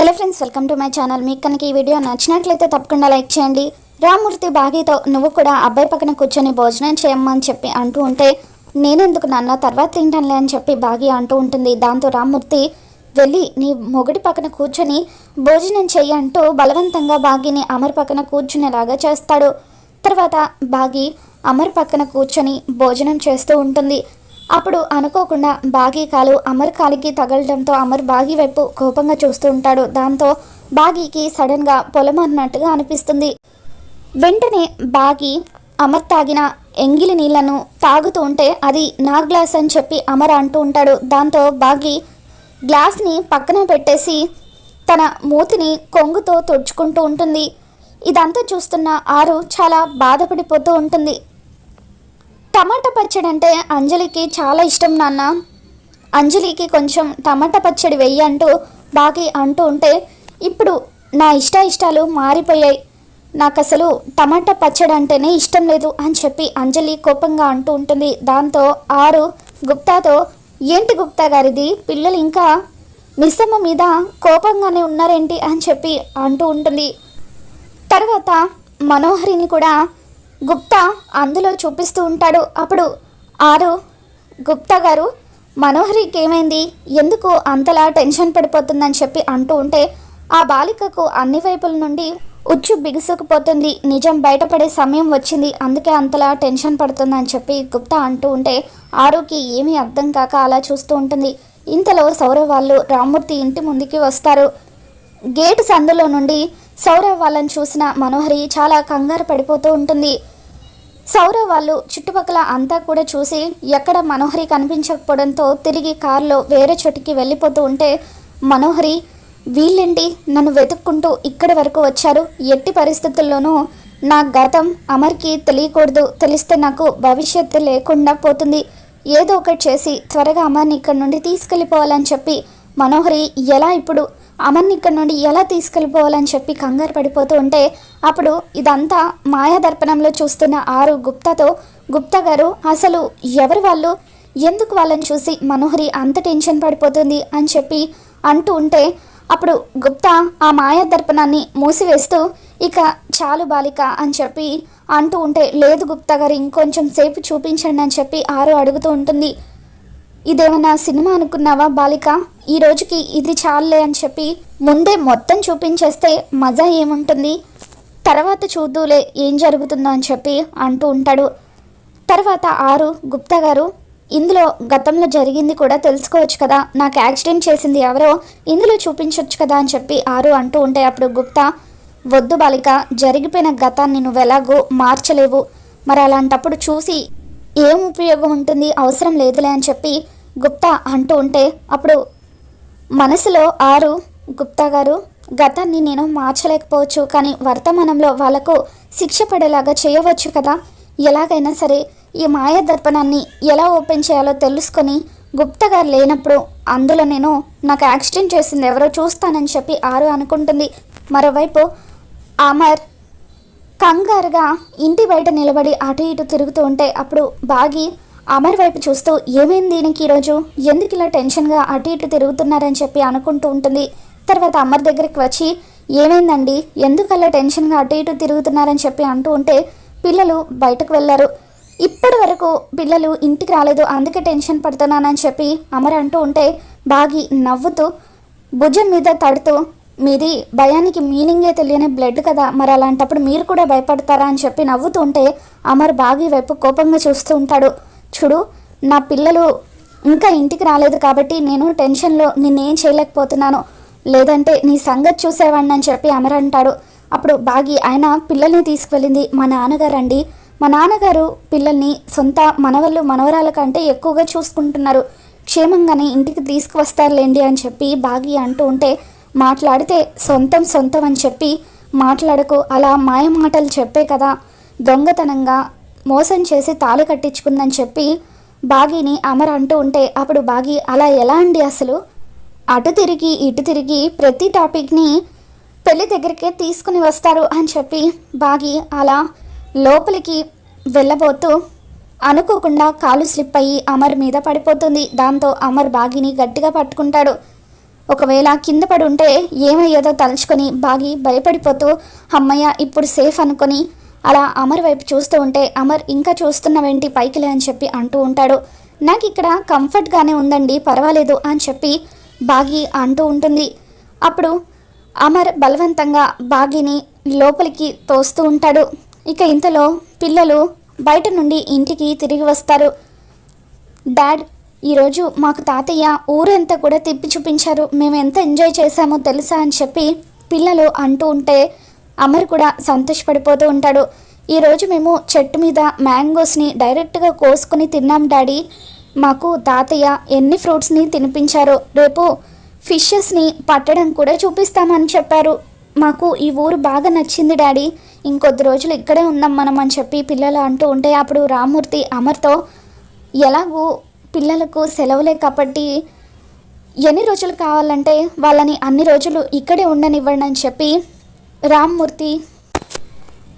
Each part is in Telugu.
Hello friends, welcome to my channel. మీకు కనుక ఈ వీడియో నచ్చినట్లయితే తప్పకుండా లైక్ చేయండి. రామూర్తి బాగీతో నువ్వు కూడా అబ్బాయి పక్కన కూర్చొని భోజనం చేయమ్మని చెప్పి అంటూ ఉంటే, నేనెందుకు నాన్న తర్వాత తింటానులే అని చెప్పి బాగి అంటూ ఉంటుంది. దాంతో రామూర్తి వెళ్ళి నీ మొగుడి పక్కన కూర్చొని భోజనం చెయ్యి అంటూ బలవంతంగా బాగిని అమర్ పక్కన కూర్చునేలాగా చేస్తాడు. తర్వాత బాగి అమర్ పక్కన కూర్చొని భోజనం చేస్తూ ఉంటుంది. అప్పుడు అనుకోకుండా బాగి కాలు అమర్ కాలికి తగలడంతో అమర్ బాగి వైపు కోపంగా చూస్తూ ఉంటాడు. దాంతో బాగికి సడన్గా పొలం అన్నట్టుగా అనిపిస్తుంది. వెంటనే బాగి అమర్ తాగిన ఎంగిలి నీళ్లను తాగుతూ ఉంటే అది నా గ్లాస్ అని చెప్పి అమర్ అంటూ ఉంటాడు. దాంతో బాగి గ్లాస్ని పక్కన పెట్టేసి తన మూతిని కొంగుతో తుడుచుకుంటూ ఉంటుంది. ఇదంతా చూస్తున్న ఆరు చాలా బాధపడిపోతూ ఉంటుంది. టమాటా పచ్చడి అంటే అంజలికి చాలా ఇష్టం నాన్న, అంజలికి కొంచెం టమాటా పచ్చడి వెయ్యి అంటూ బాగి అంటూ ఉంటే, ఇప్పుడు నా ఇష్టాలు మారిపోయాయి, నాకు అసలు టమాటా పచ్చడి అంటేనే ఇష్టం లేదు అని చెప్పి అంజలి కోపంగా అంటూ ఉంటుంది. దాంతో ఆరు గుప్తాతో, ఏంటి గుప్తా గారిది, పిల్లలు ఇంకా మిస్సమ్మ మీద కోపంగానే ఉన్నారేంటి అని చెప్పి అంటూ ఉంటుంది. తర్వాత మనోహరిని కూడా గుప్తా అందులో చూపిస్తూ ఉంటాడు. అప్పుడు ఆరు, గుప్తా గారు మనోహరికి ఏమైంది, ఎందుకు అంతలా టెన్షన్ పడిపోతుందని చెప్పి అంటూ ఉంటే, ఆ బాలికకు అన్ని వైపుల నుండి ఉచ్చు బిగుసుకుపోతుంది, నిజం బయటపడే సమయం వచ్చింది, అందుకే అంతలా టెన్షన్ పడుతుందని చెప్పి గుప్తా అంటూ ఉంటే ఆరుకి ఏమీ అర్థం కాక అలా చూస్తూ ఉంటుంది. ఇంతలో సౌరవ్ వాళ్ళు రామూర్తి ఇంటి ముందుకి వస్తారు. గేటు సందులో నుండి సౌరవ్ వాళ్ళని చూసిన మనోహరి చాలా కంగారు పడిపోతూ ఉంటుంది. సౌరవ్ వాళ్ళు చుట్టుపక్కల అంతా కూడా చూసి ఎక్కడ మనోహరి కనిపించకపోవడంతో తిరిగి కారులో వేరే చోటికి వెళ్ళిపోతూ ఉంటే, మనోహరి వీళ్ళేంటి నన్ను వెతుక్కుంటూ ఇక్కడి వరకు వచ్చారు, ఎట్టి పరిస్థితుల్లోనూ నా గతం అమర్కి తెలియకూడదు, తెలిస్తే నాకు భవిష్యత్తు లేకుండా పోతుంది, ఏదో ఒకటి చేసి త్వరగా అమర్ని ఇక్కడ నుండి తీసుకెళ్ళిపోవాలని చెప్పి మనోహరి ఇప్పుడు అమర్ని ఇక్కడ నుండి ఎలా తీసుకెళ్ళిపోవాలని చెప్పి కంగారు పడిపోతూ ఉంటే, అప్పుడు ఇదంతా మాయాదర్పణంలో చూస్తున్న ఆరు గుప్తాతో, గుప్తా గారు అసలు ఎవరు వాళ్ళు, ఎందుకు వాళ్ళని చూసి మనోహరి అంత టెన్షన్ పడిపోతుంది అని చెప్పి అంటూ ఉంటే, అప్పుడు గుప్తా ఆ మాయాదర్పణాన్ని మూసివేస్తూ, ఇక చాలు బాలిక అని చెప్పి అంటూ ఉంటే, లేదు గుప్తా గారు ఇంకొంచెం సేపు చూపించండి అని చెప్పి ఆరు అడుగుతూ ఉంటుంది. ఇదేమన్నా సినిమా అనుకున్నావా బాలిక, ఈ రోజుకి ఇది చాలులే అని చెప్పి ముందే మొత్తం చూపించేస్తే మజా ఏముంటుంది, తర్వాత చూద్దులే ఏం జరుగుతుందో అని చెప్పి అంటూ ఉంటాడు. తర్వాత ఆరు, గుప్తా గారు ఇందులో గతంలో జరిగింది కూడా తెలుసుకోవచ్చు కదా, నాకు యాక్సిడెంట్ చేసింది ఎవరో ఇందులో చూపించవచ్చు కదా అని చెప్పి ఆరు అంటూ ఉంటే, అప్పుడు గుప్తా, వద్దు బాలిక, జరిగిపోయిన గతాన్ని నువ్వు ఎలాగో మార్చలేవు, మరి అలాంటప్పుడు చూసి ఏం ఉపయోగం ఉంటుంది, అవసరం లేదులే అని చెప్పి గుప్తా అంటూ ఉంటే, అప్పుడు మనసులో ఆరు, గుప్తా గారు గతాన్ని నేను మార్చలేకపోవచ్చు, కానీ వర్తమానంలో వాళ్ళకు శిక్ష పడేలాగా చేయవచ్చు కదా, ఎలాగైనా సరే ఈ మాయా దర్పణాన్ని ఎలా ఓపెన్ చేయాలో తెలుసుకొని గుప్తా గారు లేనప్పుడు అందులో నేను నాకు యాక్సిడెంట్ చేసింది ఎవరో చూస్తానని చెప్పి ఆరు అనుకుంటుంది. మరోవైపు అమర్ కంగారుగా ఇంటి బయట నిలబడి అటు ఇటు తిరుగుతూ ఉంటే, అప్పుడు బాగి అమర్ వైపు చూస్తూ, ఏమైంది దీనికి ఈరోజు, ఎందుకు ఇలా టెన్షన్గా అటు ఇటు తిరుగుతున్నారని చెప్పి అనుకుంటూ ఉంటుంది. తర్వాత అమర్ దగ్గరికి వచ్చి, ఏమైందండి, ఎందుకు అలా టెన్షన్గా అటు ఇటు తిరుగుతున్నారని చెప్పి అంటూ ఉంటే, పిల్లలు బయటకు వెళ్ళారు, ఇప్పటి వరకు పిల్లలు ఇంటికి రాలేదు, అందుకే టెన్షన్ పడుతున్నానని చెప్పి అమర్ అంటూ ఉంటే, బాగి నవ్వుతూ భుజం మీద తడుతూ, మీది భయానికి మీనింగే తెలియని బ్లడ్ కదా, మరి అలాంటప్పుడు మీరు కూడా భయపడతారా అని చెప్పి నవ్వుతూ ఉంటే, అమర్ బాగి వైపు కోపంగా చూస్తూ ఉంటాడు. చూడు, నా పిల్లలు ఇంకా ఇంటికి రాలేదు కాబట్టి నేను టెన్షన్లో నిన్నేం చేయలేకపోతున్నాను, లేదంటే నీ సంగతి చూసేవాడిని అని చెప్పి అమర్ అంటాడు. అప్పుడు బాగి, ఆయన పిల్లల్ని తీసుకువెళ్ళింది మా నాన్నగారండి, మా నాన్నగారు పిల్లల్ని సొంత మనవళ్ళు మనవరాల కంటే ఎక్కువగా చూసుకుంటున్నారు, క్షేమంగానే ఇంటికి తీసుకువస్తారులేండి అని చెప్పి బాగి అంటూ ఉంటే, మాట్లాడితే సొంతం అని చెప్పి మాట్లాడకు, అలా మాయ మాటలు చెప్పే కదా దొంగతనంగా మోసం చేసి తాళి కట్టించుకుందని చెప్పి బాగిని అమర్ అంటూ ఉంటే, అప్పుడు బాగి, అలా ఎలా అండి, అసలు అటు తిరిగి ఇటు తిరిగి ప్రతి టాపిక్ని పెళ్లి దగ్గరికే తీసుకుని వస్తారు అని చెప్పి బాగి అలా లోపలికి వెళ్ళబోతూ అనుకోకుండా కాలు స్లిప్ అయ్యి అమర్ మీద పడిపోతుంది. దాంతో అమర్ బాగిని గట్టిగా పట్టుకుంటాడు. ఒకవేళ కింద పడి ఉంటే ఏమయ్యేదో తలుచుకొని బాగి భయపడిపోతూ అమ్మయ్య ఇప్పుడు సేఫ్ అనుకొని అలా అమర్ వైపు చూస్తూ ఉంటే అమర్ ఇంకా చూస్తున్నవేంటి పైకిలే అని చెప్పి అంటూ ఉంటాడు. నాకు ఇక్కడ కంఫర్ట్గానే ఉందండి, పర్వాలేదు అని చెప్పి బాగి అంటూ ఉంటుంది. అప్పుడు అమర్ బలవంతంగా బాగిని లోపలికి తోస్తూ ఉంటాడు. ఇక ఇంతలో పిల్లలు బయట నుండి ఇంటికి తిరిగి వస్తారు. డాడ్, ఈరోజు మాకు తాతయ్య ఊరంతా కూడా తిప్పి చూపించారు, మేము ఎంత ఎంజాయ్ చేశామో తెలుసా అని చెప్పి పిల్లలు అంటూ ఉంటే అమర్ కూడా సంతోషపడిపోతూ ఉంటాడు. ఈరోజు మేము చెట్టు మీద మ్యాంగోస్ని డైరెక్ట్గా కోసుకొని తిన్నాం డాడీ, మాకు తాతయ్య ఎన్ని ఫ్రూట్స్ని తినిపించారో, రేపు ఫిషెస్ని పట్టడం కూడా చూపిస్తామని చెప్పారు, మాకు ఈ ఊరు బాగా నచ్చింది డాడీ, ఇంకొద్ది రోజులు ఇక్కడే ఉన్నాం మనం అని చెప్పి పిల్లలు అంటూ ఉంటే అప్పుడు రామ్మూర్తి అమర్తో ఎలాగూ పిల్లలకు సెలవులే కాబట్టి ఎన్ని రోజులు కావాలంటే వాళ్ళని అన్ని రోజులు ఇక్కడే ఉండనివ్వండి అని చెప్పి రామ్మూర్తి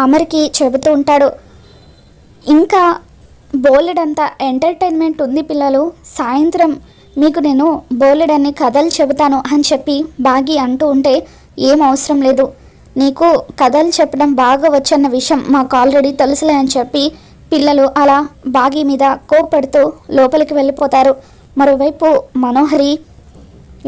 అమర్కి చెబుతూ ఉంటాడు. ఇంకా బోలెడంత ఎంటర్టైన్మెంట్ ఉంది పిల్లలు, సాయంత్రం మీకు నేను బోలెడన్ని కథలు చెబుతాను అని చెప్పి బాగి అంటూ ఉంటే ఏం అవసరం లేదు, నీకు కథలు చెప్పడం బాగా వచ్చన్న విషయం మాకు ఆల్రెడీ తెలుసులే అని చెప్పి పిల్లలు అలా బాగి మీద కోప్పడుతూ లోపలికి వెళ్ళిపోతారు. మరోవైపు మనోహరి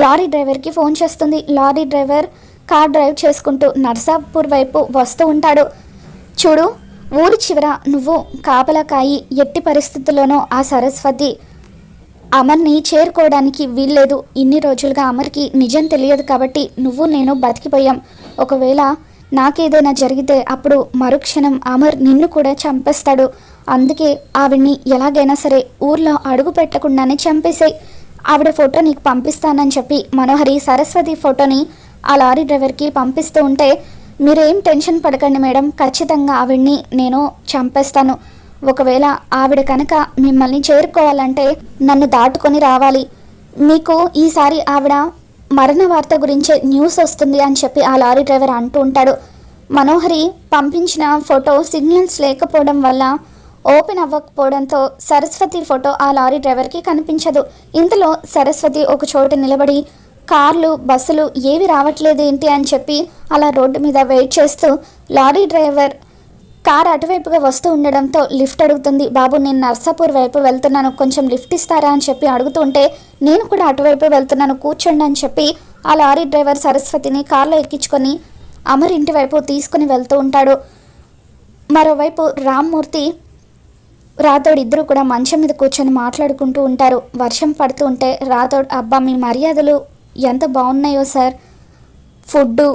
లారీ డ్రైవర్కి ఫోన్ చేస్తుంది. లారీ డ్రైవర్ కార్ డ్రైవ్ చేసుకుంటూ నర్సాపూర్ వైపు వస్తూ ఉంటాడు. చూడు, ఊరి చివర నువ్వు కాపలా కాయి, ఎట్టి పరిస్థితుల్లోనూ ఆ సరస్వతి అమర్ని చేరుకోవడానికి వీల్లేదు, ఇన్ని రోజులుగా అమర్కి నిజం తెలియదు కాబట్టి నువ్వు నేను బతికిపోయాం, ఒకవేళ నాకేదైనా జరిగితే అప్పుడు మరుక్షణం అమర్ నిన్ను కూడా చంపేస్తాడు, అందుకే ఆవిడ్ని ఎలాగైనా సరే ఊర్లో అడుగు పెట్టకుండానే చంపేసాయి, ఆవిడ ఫోటో నీకు పంపిస్తానని చెప్పి మనోహరి సరస్వతి ఫోటోని ఆ లారీ డ్రైవర్కి పంపిస్తూ ఉంటే మీరేం టెన్షన్ పడకండి మేడం, ఖచ్చితంగా ఆవిడ్ని నేను చంపేస్తాను, ఒకవేళ ఆవిడ కనుక మిమ్మల్ని చేరుకోవాలంటే నన్ను దాటుకొని రావాలి, మీకు ఈసారి ఆవిడ మరణ వార్త గురించే న్యూస్ వస్తుంది అని చెప్పి ఆ లారీ డ్రైవర్ అంటూ ఉంటాడు. మనోహరి పంపించిన ఫోటో సిగ్నల్స్ లేకపోవడం వల్ల ఓపెన్ అవ్వకపోవడంతో సరస్వతి ఫోటో ఆ లారీ డ్రైవర్కి కనిపించదు. ఇంతలో సరస్వతి ఒక చోట నిలబడి కార్లు బస్సులు ఏవి రావట్లేదు ఏంటి అని చెప్పి అలా రోడ్డు మీద వెయిట్ చేస్తూ లారీ డ్రైవర్ కార్ అటువైపుగా వస్తూ ఉండడంతో లిఫ్ట్ అడుగుతుంది. బాబు, నేను నర్సాపూర్ వైపు వెళ్తున్నాను, కొంచెం లిఫ్ట్ ఇస్తారా అని చెప్పి అడుగుతుంటే నేను కూడా అటువైపు వెళ్తున్నాను, కూర్చోండి అని చెప్పి ఆ లారీ డ్రైవర్ సరస్వతిని కార్లో ఎక్కించుకొని అమర్ ఇంటి వైపు తీసుకుని వెళ్తూ ఉంటాడు. మరోవైపు రామ్మూర్తి రాథోడ్ ఇద్దరు కూడా మంచం మీద కూర్చొని మాట్లాడుకుంటూ ఉంటారు. వర్షం పడుతూ ఉంటే రాథోడ్, అబ్బా మీ మర్యాదలు ఎంత బాగున్నాయో సార్, ఫుడ్డు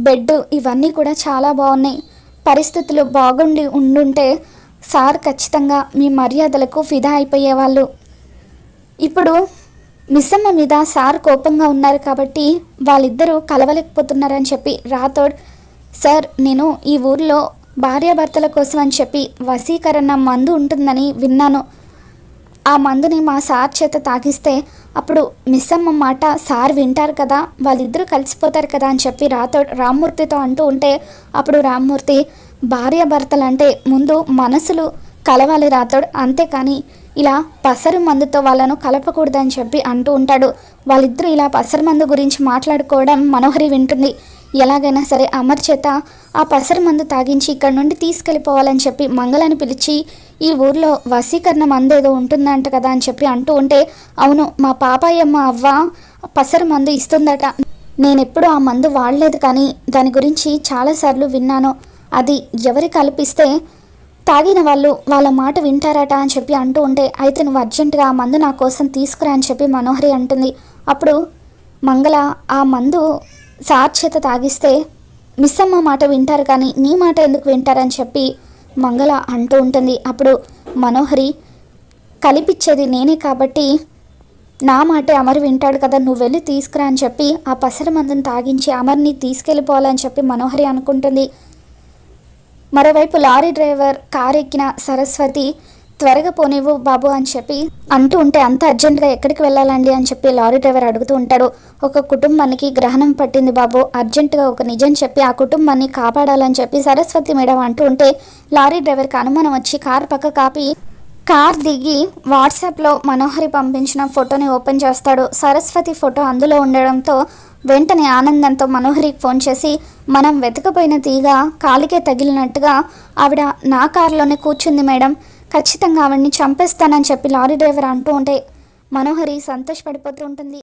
బెడ్ ఇవన్నీ కూడా చాలా బాగున్నాయి, పరిస్థితులు బాగుండి ఉండుంటే సార్ ఖచ్చితంగా మీ మర్యాదలకు ఫిదా అయిపోయేవాళ్ళు, ఇప్పుడు మిస్సమ్మ మీద సార్ కోపంగా ఉన్నారు కాబట్టి వాళ్ళిద్దరూ కలవలేకపోతున్నారని చెప్పి రాథోడ్, సార్ నేను ఈ ఊర్లో భార్యాభర్తల కోసం అని చెప్పి వశీకరణ మందు ఉంటుందని విన్నాను, ఆ మందుని మా సార్ చేత తాగిస్తే అప్పుడు మిస్సమ్మ మాట సార్ వింటారు కదా, వాళ్ళిద్దరూ కలిసిపోతారు కదా అని చెప్పి రాథోడ్ రామ్మూర్తితో అంటూ ఉంటే అప్పుడు రామ్మూర్తి, భార్యాభర్తలు అంటే ముందు మనసులు కలవాలి రాథోడ్, అంతేకాని ఇలా పసరు మందుతో వాళ్ళను కలపకూడదని చెప్పి అంటూ ఉంటాడు. వాళ్ళిద్దరూ ఇలా పసరు మందు గురించి మాట్లాడుకోవడం మనోహరి వింటుంది. ఎలాగైనా సరే అమర్ చేత ఆ పసరు మందు తాగించి ఇక్కడ నుండి తీసుకెళ్ళిపోవాలని చెప్పి మంగళని పిలిచి ఈ ఊర్లో వశీకరణ మందు ఏదో ఉంటుందంట కదా అని చెప్పి అంటూ ఉంటే, అవును మా పాపాయమ్మ అవ్వ పసరు మందు ఇస్తుందట, నేనెప్పుడు ఆ మందు వాడలేదు కానీ దాని గురించి చాలాసార్లు విన్నాను, అది ఎవరి కల్పిస్తే తాగిన వాళ్ళు వాళ్ళ మాట వింటారట అని చెప్పి అంటూ ఉంటే, అయితే నువ్వు అర్జెంటుగా ఆ మందు నా కోసం తీసుకురా అని చెప్పి మనోహరి అంటుంది. అప్పుడు మంగళ, ఆ మందు సార్ చేత తాగిస్తే మిస్సమ్మ మాట వింటారు కానీ నీ మాట ఎందుకు వింటారని చెప్పి మంగళ అంటూ ఉంటుంది. అప్పుడు మనోహరి, కలిపిచ్చేది నేనే కాబట్టి నా మాటే అమర్ వింటాడు కదా, నువ్వు వెళ్ళి తీసుకురా అని చెప్పి ఆ పసర మందుని తాగించి అమర్ని తీసుకెళ్ళిపోవాలని చెప్పి మనోహరి అనుకుంటుంది. మరోవైపు లారీ డ్రైవర్ కారు ఎక్కిన సరస్వతి, త్వరగా పోనివ్వు బాబు అని చెప్పి అంటూ ఉంటే, అంత అర్జెంటుగా ఎక్కడికి వెళ్ళాలండి అని చెప్పి లారీ డ్రైవర్ అడుగుతూ ఉంటాడు. ఒక కుటుంబానికి గ్రహణం పట్టింది బాబు, అర్జెంటుగా ఒక నిజం చెప్పి ఆ కుటుంబాన్ని కాపాడాలని చెప్పి సరస్వతి మేడం అంటూ ఉంటే లారీ డ్రైవర్కి అనుమానం వచ్చి కారు పక్క కాపి కార్ దిగి వాట్సాప్లో మనోహరి పంపించిన ఫోటోని ఓపెన్ చేస్తాడు. సరస్వతి ఫోటో అందులో ఉండడంతో వెంటనే ఆనందంతో మనోహరికి ఫోన్ చేసి, మనం వెతకపోయిన తీగ కాలికే తగిలినట్టుగా ఆవిడ నా కారులోనే కూర్చుంది మేడం, ఖచ్చితంగా ఆవిడ్ని చంపేస్తానని చెప్పి లారీ డ్రైవర్ అంటూ ఉంటే మనోహరి సంతోషపడిపోతూ ఉంటుంది.